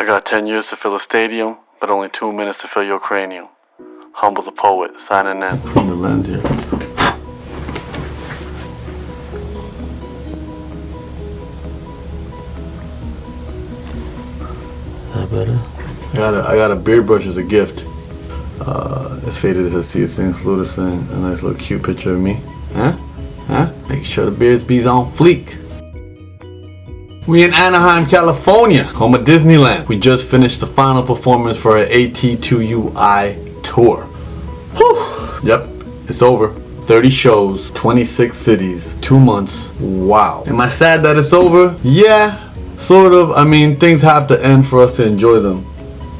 I got 10 years to fill a stadium, but only 2 minutes to fill your cranium. Humble the poet, signing in. From the lens here. That better? I got a beard brush as a gift. It's faded as I see it sing, salute to sing. A nice little cute picture of me. Huh? Make sure the beard's bees on fleek. We in Anaheim, California, home of Disneyland. We just finished the final performance for our AT2UI tour. Whew. Yep, it's over. 30 shows, 26 cities, 2 months. Wow. Am I sad that it's over? Yeah, sort of. I mean, things have to end for us to enjoy them,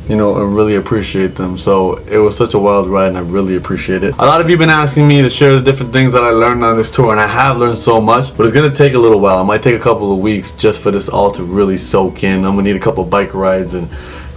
you know, and really appreciate them. So it was such a wild ride and I really appreciate it. A lot of you have been asking me to share the different things that I learned on this tour, and I have learned so much, but it's gonna take a little while. It might take a couple of weeks just for this all to really soak in. I'm gonna need a couple bike rides and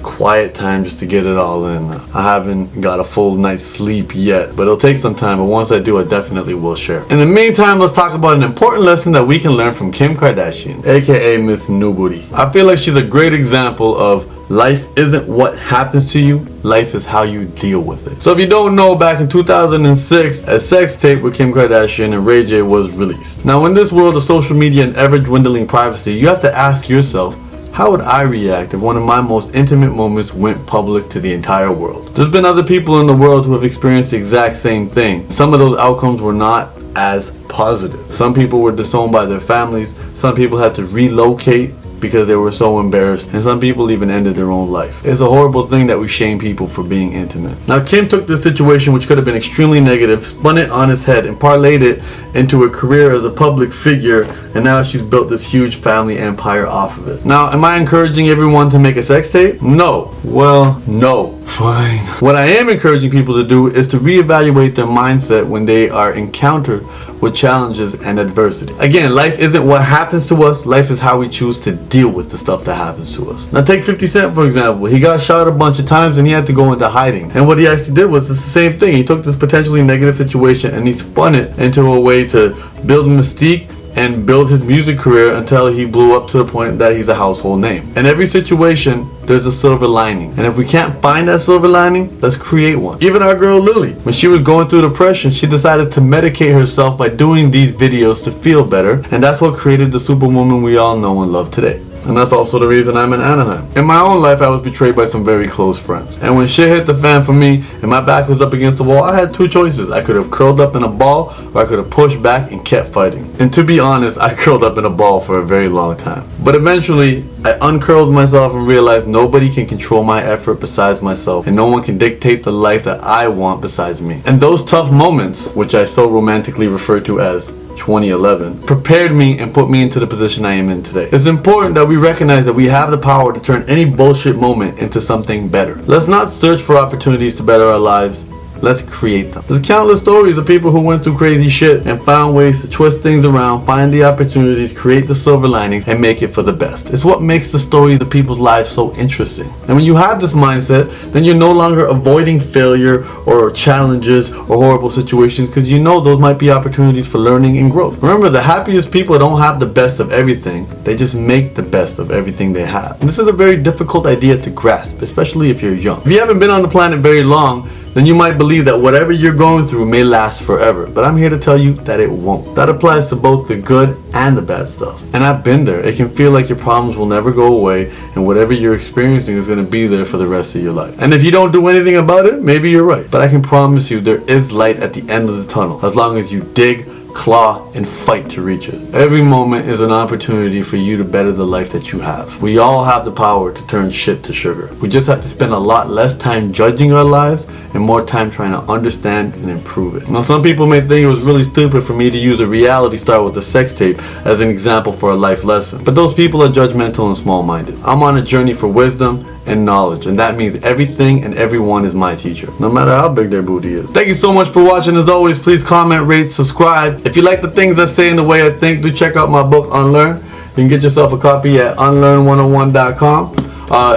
quiet time just to get it all in. I haven't got a full night's sleep yet, but it'll take some time, but once I do, I definitely will share. In the meantime, let's talk about an important lesson that we can learn from Kim Kardashian, aka Miss Nobody. I feel like she's a great example of life isn't what happens to you, life is how you deal with it. So if you don't know, back in 2006, a sex tape with Kim Kardashian and Ray J was released. Now in this world of social media and ever dwindling privacy, you have to ask yourself, how would I react if one of my most intimate moments went public to the entire world? There's been other people in the world who have experienced the exact same thing. Some of those outcomes were not as positive. Some people were disowned by their families, some people had to relocate because they were so embarrassed, and some people even ended their own life. It's a horrible thing that we shame people for being intimate. Now Kim took this situation, which could have been extremely negative, spun it on its head and parlayed it into a career as a public figure, and now she's built this huge family empire off of it. Now, am I encouraging everyone to make a sex tape? No. Well, no. Fine. What I am encouraging people to do is to reevaluate their mindset when they are encountered with challenges and adversity. Again, life isn't what happens to us, life is how we choose to deal with the stuff that happens to us. Now take 50 Cent for example. He got shot a bunch of times and he had to go into hiding. And what he actually did was it's the same thing. He took this potentially negative situation and he spun it into a way to build mystique and build his music career until he blew up to the point that he's a household name. In every situation, there's a silver lining. And if we can't find that silver lining, let's create one. Even our girl Lily, when she was going through depression, she decided to medicate herself by doing these videos to feel better. And that's what created the superwoman we all know and love today. And that's also the reason I'm in Anaheim. In my own life, I was betrayed by some very close friends. And when shit hit the fan for me and my back was up against the wall, I had two choices. I could have curled up in a ball or I could have pushed back and kept fighting. And to be honest, I curled up in a ball for a very long time. But eventually, I uncurled myself and realized nobody can control my effort besides myself. And no one can dictate the life that I want besides me. And those tough moments, which I so romantically refer to as 2011, prepared me and put me into the position I am in today. It's important that we recognize that we have the power to turn any bullshit moment into something better. Let's not search for opportunities to better our lives. Let's create them. There's countless stories of people who went through crazy shit and found ways to twist things around, find the opportunities, create the silver linings, and make it for the best. It's what makes the stories of people's lives so interesting. And when you have this mindset, then you're no longer avoiding failure or challenges or horrible situations, because you know those might be opportunities for learning and growth. Remember, the happiest people don't have the best of everything. They just make the best of everything they have. And this is a very difficult idea to grasp, especially if you're young. If you haven't been on the planet very long, then you might believe that whatever you're going through may last forever. But I'm here to tell you that it won't. That applies to both the good and the bad stuff. And I've been there. It can feel like your problems will never go away and whatever you're experiencing is going to be there for the rest of your life. And if you don't do anything about it, maybe you're right. But I can promise you there is light at the end of the tunnel as long as you dig, claw, and fight to reach it. Every moment is an opportunity for you to better the life that you have. We all have the power to turn shit to sugar. We just have to spend a lot less time judging our lives and more time trying to understand and improve it. Now some people may think it was really stupid for me to use a reality star with a sex tape as an example for a life lesson. But those people are judgmental and small-minded. I'm on a journey for wisdom and knowledge, and that means everything and everyone is my teacher, no matter how big their booty is. Thank you so much for watching. As always, please comment, rate, subscribe. If you like the things I say and the way I think, do check out my book Unlearn. You can get yourself a copy at unlearn101.com.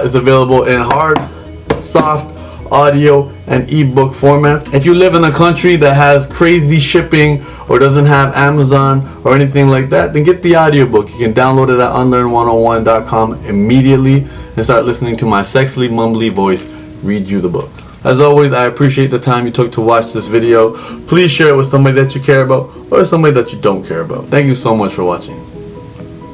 It's available in hard, soft, audio, and ebook formats. If you live in a country that has crazy shipping or doesn't have Amazon or anything like that, then get the audiobook. You can download it at unlearn101.com immediately and start listening to my sexily mumbly voice read you the book. As always, I appreciate the time you took to watch this video. Please share it with somebody that you care about or somebody that you don't care about. Thank you so much for watching.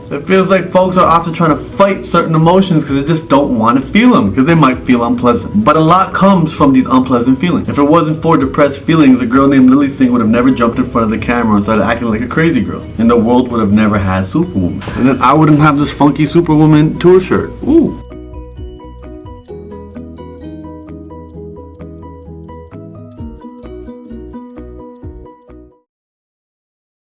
It feels like folks are often trying to fight certain emotions because they just don't want to feel them because they might feel unpleasant. But a lot comes from these unpleasant feelings. If it wasn't for depressed feelings, a girl named Lily Singh would have never jumped in front of the camera and started acting like a crazy girl. And the world would have never had Superwoman. And then I wouldn't have this funky Superwoman tour shirt. Ooh.